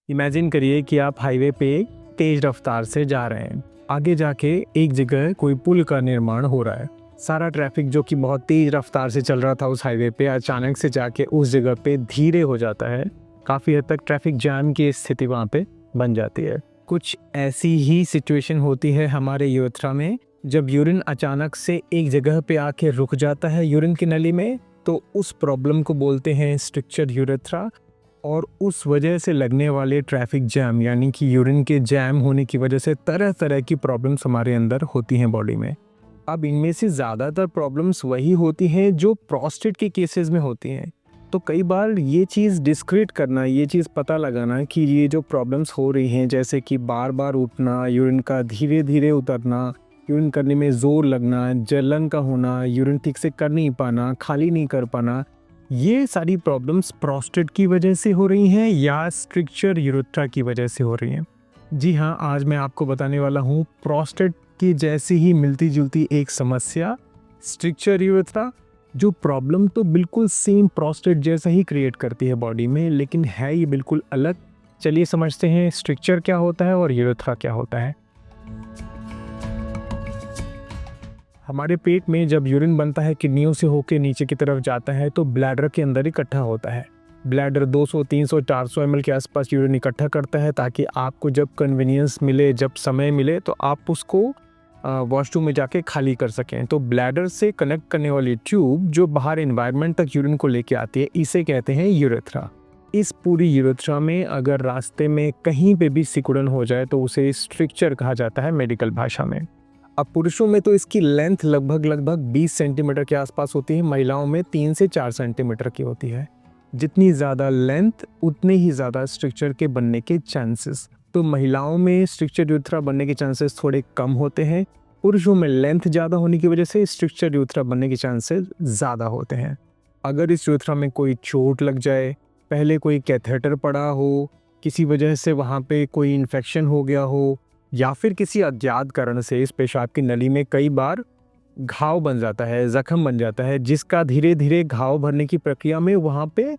Imagine करिए कि आप हाईवे पे तेज रफ्तार से जा रहे हैं। आगे जाके एक जगह कोई पुल का निर्माण हो रहा है। सारा ट्रैफिक जो कि बहुत तेज रफ्तार से चल रहा था उस हाईवे पे, अचानक से जाके उस जगह पे धीरे हो जाता है। काफ़ी हद तक ट्रैफिक जाम की स्थिति वहाँ पे बन जाती है। कुछ ऐसी ही सिचुएशन होती है हमारे यूरेथ्रा में। जब यूरिन अचानक से एक जगह पे आके रुक जाता है यूरिन की नली में, तो उस प्रॉब्लम को बोलते हैं स्ट्रक्चर्ड यूरेथ्रा। और उस वजह से लगने वाले ट्रैफिक जैम, यानी कि यूरिन के जैम होने की वजह से तरह तरह की प्रॉब्लम्स हमारे अंदर होती हैं बॉडी में। अब इनमें से ज़्यादातर प्रॉब्लम्स वही होती हैं जो प्रोस्टेट के केसेस में होती हैं। तो कई बार ये चीज़ डिस्क्रिट करना, ये चीज़ पता लगाना कि ये जो प्रॉब्लम्स हो रही हैं, जैसे कि बार बार उठना, यूरिन का धीरे धीरे उतरना, यूरिन करने में ज़ोर लगना, जलन का होना, यूरिन ठीक से कर नहीं पाना, खाली नहीं कर पाना, ये सारी प्रॉब्लम्स प्रोस्टेट की वजह से हो रही हैं या स्ट्रक्चर यूरेथ्रा की वजह से हो रही हैं। जी हाँ, आज मैं आपको बताने वाला हूँ प्रोस्टेट की जैसी ही मिलती जुलती एक समस्या, स्ट्रक्चर यूरेथ्रा, जो प्रॉब्लम तो बिल्कुल सेम प्रोस्टेट जैसा ही क्रिएट करती है बॉडी में, लेकिन है ये बिल्कुल अलग। चलिए समझते हैं स्ट्रक्चर क्या होता है और यूरेथ्रा क्या होता है। हमारे पेट में जब यूरिन बनता है, किडनियों से होकर नीचे की तरफ जाता है तो ब्लैडर के अंदर इकट्ठा होता है। ब्लैडर 200, 300, 400 ml के आसपास यूरिन इकट्ठा करता है ताकि आपको जब कन्वीनियंस मिले, जब समय मिले तो आप उसको वॉशरूम में जाके खाली कर सकें। तो ब्लैडर से कनेक्ट करने वाली ट्यूब जो बाहर एनवायरनमेंट तक यूरिन को लेके आती है, इसे कहते हैं यूरेथ्रा। इस पूरी यूरेथ्रा में अगर रास्ते में कहीं पे भी सिकुड़न हो जाए तो उसे स्ट्रक्चर कहा जाता है मेडिकल भाषा में। अब पुरुषों में तो इसकी लेंथ लगभग 20 सेंटीमीटर के आसपास होती है, महिलाओं में 3 से 4 सेंटीमीटर की होती है। जितनी ज़्यादा लेंथ उतने ही ज़्यादा स्ट्रक्चर के बनने के चांसेस। तो महिलाओं में स्ट्रक्चर यूरेथ्रा बनने के चांसेस थोड़े कम होते हैं, पुरुषों में लेंथ ज़्यादा होने की वजह से स्ट्रक्चर यूरेथ्रा बनने के चांसेस ज़्यादा होते हैं। अगर इस यूरेथ्रा में कोई चोट लग जाए, पहले कोई कैथेटर पड़ा हो, किसी वजह से वहाँ पे कोई इन्फेक्शन हो गया हो, या फिर किसी अज्ञात कारण से इस पेशाब की नली में कई बार घाव बन जाता है, जख्म बन जाता है, जिसका धीरे धीरे घाव भरने की प्रक्रिया में वहाँ पे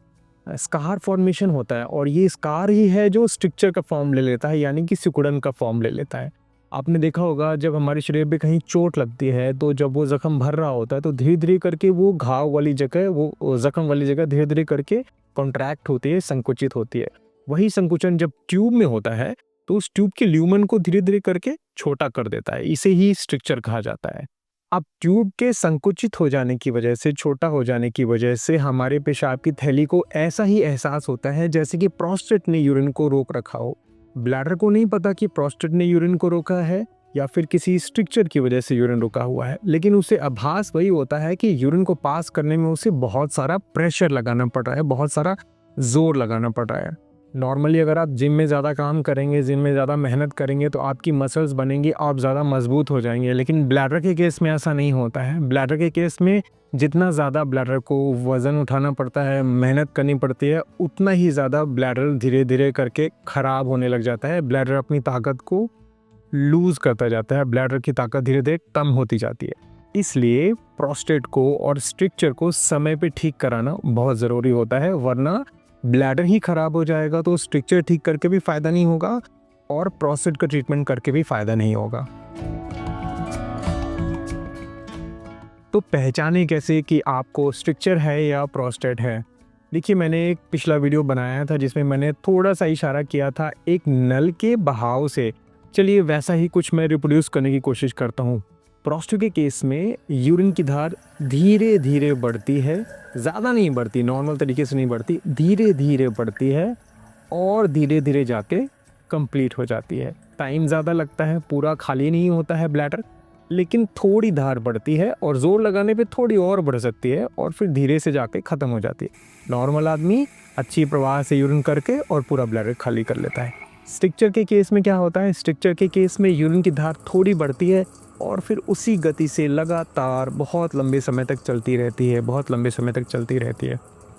स्कार फॉर्मेशन होता है। और ये स्कार ही है जो स्ट्रक्चर का फॉर्म ले लेता है, यानी कि सिकुड़न का फॉर्म ले लेता है। आपने देखा होगा जब हमारे शरीर पे कहीं चोट लगती है तो जब वो जख्म भर रहा होता है तो धीरे धीरे करके वो घाव वाली जगह, वो जख्म वाली जगह धीरे धीरे करके कॉन्ट्रैक्ट होती है, संकुचित होती है। वही संकुचन जब ट्यूब में होता है तो उस ट्यूब के ल्यूमन को धीरे धीरे करके छोटा कर देता है, इसे ही स्ट्रक्चर कहा जाता है। अब ट्यूब के संकुचित हो जाने की वजह से, छोटा हो जाने की वजह से हमारे पेशाब की थैली को ऐसा ही एहसास होता है जैसे कि प्रोस्टेट ने यूरिन को रोक रखा हो। ब्लैडर को नहीं पता कि प्रोस्टेट ने यूरिन को रोका है या फिर किसी स्ट्रक्चर की वजह से यूरिन रुका हुआ है, लेकिन उसे आभास वही होता है कि यूरिन को पास करने में उसे बहुत सारा प्रेशर लगाना पड़ रहा है, बहुत सारा जोर लगाना पड़ रहा है। नॉर्मली अगर आप जिम में ज़्यादा काम करेंगे, जिम में ज़्यादा मेहनत करेंगे तो आपकी मसल्स बनेंगी, आप ज़्यादा मजबूत हो जाएंगे, लेकिन ब्लैडर के केस में ऐसा नहीं होता है। ब्लैडर के केस में जितना ज़्यादा ब्लैडर को वज़न उठाना पड़ता है, मेहनत करनी पड़ती है, उतना ही ज़्यादा ब्लैडर धीरे धीरे करके ख़राब होने लग जाता है। ब्लैडर अपनी ताकत को लूज़ करता जाता है, ब्लैडर की ताकत धीरे धीरे कम होती जाती है। इसलिए प्रोस्टेट को और स्ट्रक्चर को समय पे ठीक कराना बहुत ज़रूरी होता है, वरना ब्लैडर ही खराब हो जाएगा तो स्ट्रक्चर ठीक करके भी फ़ायदा नहीं होगा और प्रोस्टेट का ट्रीटमेंट करके भी फ़ायदा नहीं होगा। तो पहचाने कैसे कि आपको स्ट्रक्चर है या प्रोस्टेट है? देखिए, मैंने एक पिछला वीडियो बनाया था जिसमें मैंने थोड़ा सा इशारा किया था एक नल के बहाव से। चलिए वैसा ही कुछ मैं रिप्रोड्यूस करने की कोशिश करता हूँ। प्रोस्टेट के केस में यूरिन की धार धीरे धीरे बढ़ती है, ज़्यादा नहीं बढ़ती, नॉर्मल तरीके से नहीं बढ़ती, धीरे धीरे बढ़ती है और धीरे धीरे जाके कंप्लीट हो जाती है। टाइम ज़्यादा लगता है, पूरा खाली नहीं होता है ब्लैडर, लेकिन थोड़ी धार बढ़ती है और ज़ोर लगाने पे थोड़ी और बढ़ सकती है और फिर धीरे से जाके ख़त्म हो जाती है। नॉर्मल आदमी अच्छी प्रवाह से यूरिन करके और पूरा ब्लैडर खाली कर लेता है। स्ट्रक्चर के केस में क्या होता है? स्ट्रक्चर के केस में यूरिन की धार थोड़ी बढ़ती है और फिर उसी गति से लगातार बहुत लंबे समय तक चलती रहती है, बहुत लंबे समय तक चलती रहती है।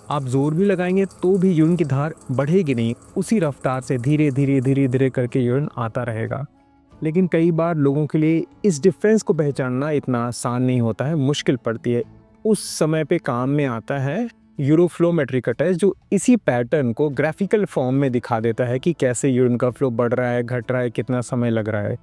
आप जोर भी लगाएंगे तो भी यूरिन की धार बढ़ेगी नहीं, उसी रफ्तार से धीरे धीरे धीरे धीरे करके यूरिन आता रहेगा। लेकिन कई बार लोगों के लिए इस डिफरेंस को पहचानना इतना आसान नहीं होता है, मुश्किल पड़ती है। उस समय पे काम में आता है यूरोफ्लोमेट्री का टेस्ट, जो इसी पैटर्न को ग्राफिकल फॉर्म में दिखा देता है कि कैसे यूरिन का फ्लो बढ़ रहा है, घट रहा है, कितना समय लग रहा है।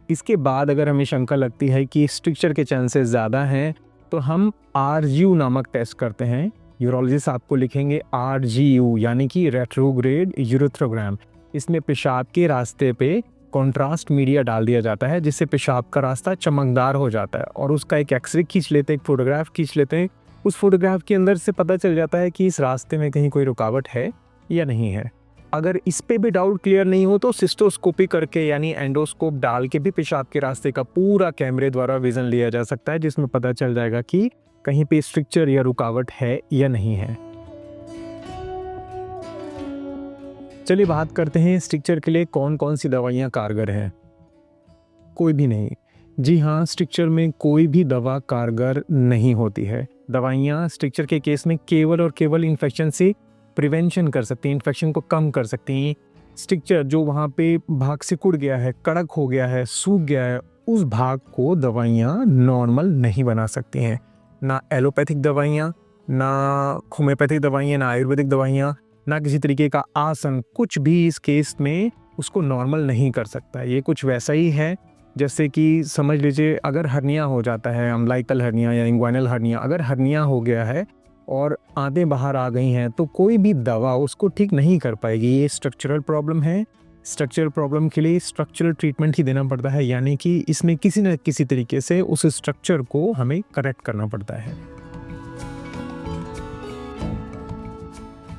इसके बाद अगर हमें शंका लगती है कि स्ट्रिक्चर के चांसेस ज़्यादा हैं तो हम RGU नामक टेस्ट करते हैं। यूरोलॉजिस्ट आपको लिखेंगे RGU यानी कि रेट्रोग्रेड यूरेथ्रोग्राम। इसमें पेशाब के रास्ते पे कॉन्ट्रास्ट मीडिया डाल दिया जाता है जिससे पेशाब का रास्ता चमकदार हो जाता है, और उसका एक एक्सरे खींच लेते हैं, एक फोटोग्राफ खींच लेते हैं। उस फोटोग्राफ के अंदर से पता चल जाता है कि इस रास्ते में कहीं कोई रुकावट है या नहीं है। अगर इस पे भी डाउट क्लियर नहीं हो तो सिस्टोस्कोपी करके यानी एंडोस्कोप डाल के भी पेशाब के रास्ते का पूरा कैमरे द्वारा विजन लिया जा सकता है, जिसमें पता चल जाएगा कि कहीं पे स्ट्रक्चर या रुकावट है या नहीं है। चलिए बात करते हैं स्ट्रक्चर के लिए कौन कौन सी दवाइयाँ कारगर हैं। कोई भी नहीं। जी हाँ, स्ट्रक्चर में कोई भी दवा कारगर नहीं होती है। दवाइयाँ स्ट्रक्चर के केस में केवल और केवल इन्फेक्शन से प्रिवेंशन कर सकती हैं, इन्फेक्शन को कम कर सकती हैं। स्ट्रक्चर जो वहाँ पे भाग सिकुड़ गया है, कड़क हो गया है, सूख गया है, उस भाग को दवाइयाँ नॉर्मल नहीं बना सकती हैं। ना एलोपैथिक दवाइयाँ, ना होम्योपैथिक दवाइयाँ, ना आयुर्वेदिक दवाइयाँ, ना किसी तरीके का आसन, कुछ भी इस केस में उसको नॉर्मल नहीं कर सकता। ये कुछ वैसा ही है जैसे कि समझ लीजिए अगर हर्निया हो जाता है, अम्बिलिकल हर्निया या इंग्वाइनल हर्निया, अगर हर्निया हो गया है और आंतें बाहर आ गई हैं तो कोई भी दवा उसको ठीक नहीं कर पाएगी। ये स्ट्रक्चरल प्रॉब्लम है। स्ट्रक्चरल प्रॉब्लम के लिए स्ट्रक्चरल ट्रीटमेंट ही देना पड़ता है, यानी कि इसमें किसी न किसी तरीके से उस स्ट्रक्चर को हमें करेक्ट करना पड़ता है।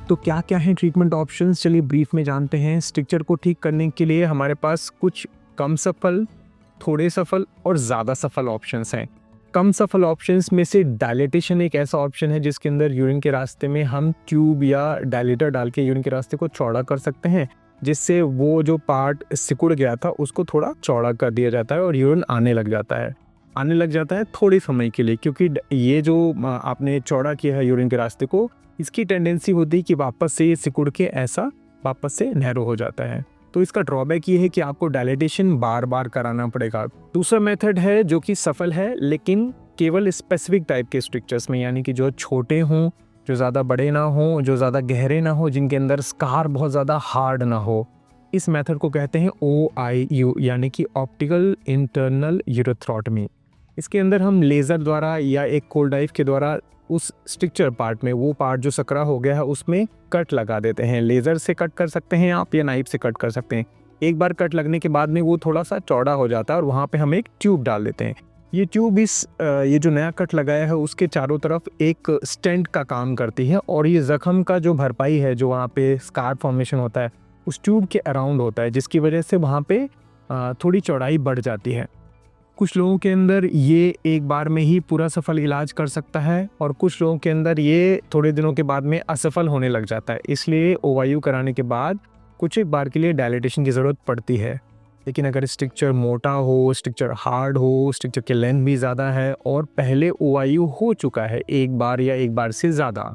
तो क्या क्या है ट्रीटमेंट ऑप्शंस, चलिए ब्रीफ में जानते हैं। स्ट्रक्चर को ठीक करने के लिए हमारे पास कुछ कम सफल, थोड़े सफल और ज़्यादा सफल ऑप्शंस हैं। कम सफल ऑप्शंस में से डायलेटेशन एक ऐसा ऑप्शन है जिसके अंदर यूरिन के रास्ते में हम ट्यूब या डायलेटर डाल के यूरिन के रास्ते को चौड़ा कर सकते हैं, जिससे वो जो पार्ट सिकुड़ गया था उसको थोड़ा चौड़ा कर दिया जाता है और यूरिन आने लग जाता है थोड़े समय के लिए, क्योंकि ये जो आपने चौड़ा किया है यूरिन के रास्ते को, इसकी टेंडेंसी होती है कि वापस से ये सिकुड़ के ऐसा वापस से नैरो हो जाता है। तो इसका ड्रॉबैक ये है कि आपको डायलेटेशन बार बार कराना पड़ेगा। दूसरा मेथड है जो कि सफल है लेकिन केवल स्पेसिफिक टाइप के स्ट्रक्चर्स में, यानी कि जो छोटे हों, जो ज़्यादा बड़े ना हों, जो ज़्यादा गहरे ना हो, जिनके अंदर स्कार बहुत ज़्यादा हार्ड ना हो। इस मेथड को कहते हैं OIU यानी कि ऑप्टिकल इंटरनल यूरेथ्रोटमी। इसके अंदर हम लेज़र द्वारा या एक कोल्ड डाइव के द्वारा उस स्ट्रक्चर पार्ट में, वो पार्ट जो सकरा हो गया है उसमें कट लगा देते हैं। लेज़र से कट कर सकते हैं आप या नाइफ से कट कर सकते हैं। एक बार कट लगने के बाद में वो थोड़ा सा चौड़ा हो जाता है और वहाँ पे हम एक ट्यूब डाल देते हैं। ये ट्यूब ये जो नया कट लगाया है उसके चारों तरफ एक स्टेंट का काम करती है और ये ज़ख्म का जो भरपाई है, जो वहाँ पे स्कार फॉर्मेशन होता है, उस ट्यूब के अराउंड होता है, जिसकी वजह से वहाँ पे थोड़ी चौड़ाई बढ़ जाती है। कुछ लोगों के अंदर ये एक बार में ही पूरा सफल इलाज कर सकता है और कुछ लोगों के अंदर ये थोड़े दिनों के बाद में असफल होने लग जाता है। इसलिए OIU कराने के बाद कुछ एक बार के लिए डायलेटेशन की ज़रूरत पड़ती है। लेकिन अगर स्ट्रक्चर मोटा हो, स्ट्रक्चर हार्ड हो, स्ट्रक्चर की लेंथ भी ज़्यादा है और पहले OIU हो चुका है एक बार या एक बार से ज़्यादा,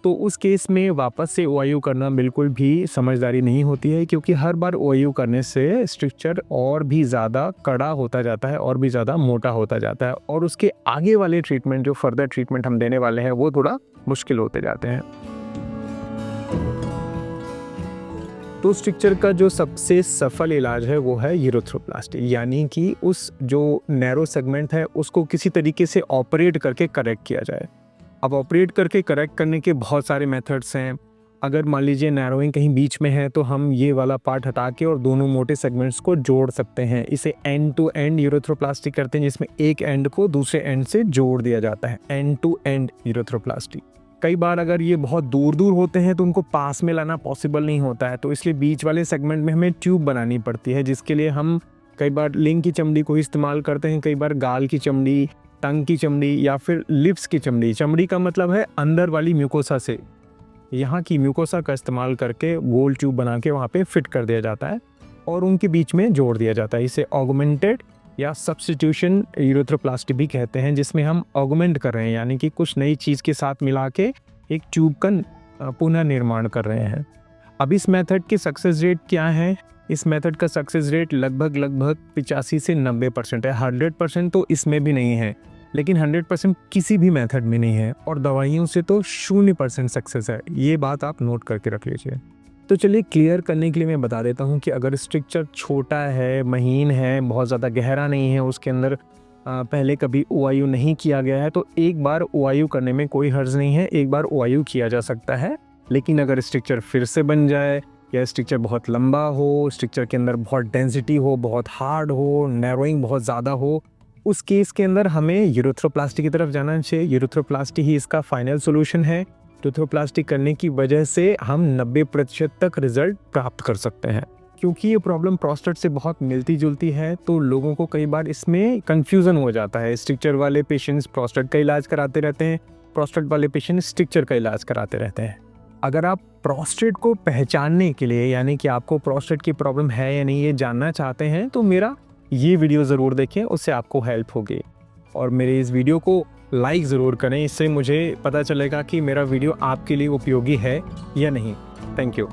तो उस केस में वापस से OIU करना बिल्कुल भी समझदारी नहीं होती है, क्योंकि हर बार OIU करने से स्ट्रक्चर और भी ज़्यादा कड़ा होता जाता है और भी ज़्यादा मोटा होता जाता है और उसके आगे वाले ट्रीटमेंट, जो फर्दर ट्रीटमेंट हम देने वाले हैं, वो थोड़ा मुश्किल होते जाते हैं। तो स्ट्रक्चर का जो सबसे सफल इलाज है वो है यूरेथ्रोप्लास्टी, यानी कि उस जो नैरो सेगमेंट है उसको किसी तरीके से ऑपरेट करके करेक्ट किया जाए। अब ऑपरेट करके करेक्ट करने के बहुत सारे मेथड्स हैं। अगर मान लीजिए नैरोइंग कहीं बीच में है तो हम ये वाला पार्ट हटा के और दोनों मोटे सेगमेंट्स को जोड़ सकते हैं। इसे एंड टू एंड यूरेथ्रोप्लास्टी करते हैं, जिसमें एक एंड को दूसरे एंड से जोड़ दिया जाता है, एंड टू एंड यूरेथ्रोप्लास्टी। कई बार अगर ये बहुत दूर दूर होते हैं तो उनको पास में लाना पॉसिबल नहीं होता है, तो इसलिए बीच वाले सेगमेंट में हमें ट्यूब बनानी पड़ती है, जिसके लिए हम कई बार लिंग की चमड़ी को इस्तेमाल करते हैं, कई बार गाल की चमड़ी, टंग की चमड़ी या फिर लिप्स की चमड़ी। चमड़ी का मतलब है अंदर वाली म्यूकोसा से, यहाँ की म्यूकोसा का इस्तेमाल करके गोल ट्यूब बना के वहाँ पे फिट कर दिया जाता है और उनके बीच में जोड़ दिया जाता है। इसे ऑगमेंटेड या सब्स्टिट्यूशन यूरेथ्रोप्लास्टी भी कहते हैं, जिसमें हम ऑगमेंट कर रहे हैं, यानी कि कुछ नई चीज़ के साथ मिला के एक ट्यूब का पुनः निर्माण कर रहे हैं। अब इस मेथड की सक्सेस रेट क्या है? इस मेथड का सक्सेस रेट लगभग 85 से 90% है। 100% तो इसमें भी नहीं है। लेकिन 100% किसी भी मेथड में नहीं है, और दवाइयों से तो 0% सक्सेस है। ये बात आप नोट करके रख लीजिए। तो चलिए क्लियर करने के लिए मैं बता देता हूँ कि अगर स्ट्रक्चर छोटा है, महीन है, बहुत ज़्यादा गहरा नहीं है, उसके अंदर पहले कभी OIU नहीं किया गया है, तो एक बार OIU करने में कोई हर्ज नहीं है, एक बार OIU किया जा सकता है। लेकिन अगर स्ट्रक्चर फिर से बन जाए, या स्ट्रक्चर बहुत लंबा हो, स्ट्रक्चर के अंदर बहुत डेंसिटी हो, बहुत हार्ड हो, नैरोइंग बहुत ज़्यादा हो, उस केस के अंदर हमें यूरेथ्रोप्लास्टी की तरफ जाना चाहिए। यूरेथ्रोप्लास्टी ही इसका फाइनल सोल्यूशन है। यूरेथ्रोप्लास्टी करने की वजह से हम 90% तक रिजल्ट प्राप्त कर सकते हैं। क्योंकि ये प्रॉब्लम प्रोस्टेट से बहुत मिलती जुलती है, तो लोगों को कई बार इसमें कंफ्यूजन हो जाता है। स्ट्रक्चर वाले पेशेंट्स प्रोस्टेट का इलाज कराते रहते हैं, प्रोस्टेट वाले पेशेंट स्ट्रक्चर का इलाज कराते रहते हैं। अगर आप प्रोस्टेट को पहचानने के लिए, यानी कि आपको प्रोस्टेट की प्रॉब्लम है या नहीं ये जानना चाहते हैं, तो मेरा ये वीडियो ज़रूर देखें, उससे आपको हेल्प होगी। और मेरे इस वीडियो को लाइक ज़रूर करें, इससे मुझे पता चलेगा कि मेरा वीडियो आपके लिए उपयोगी है या नहीं। Thank you.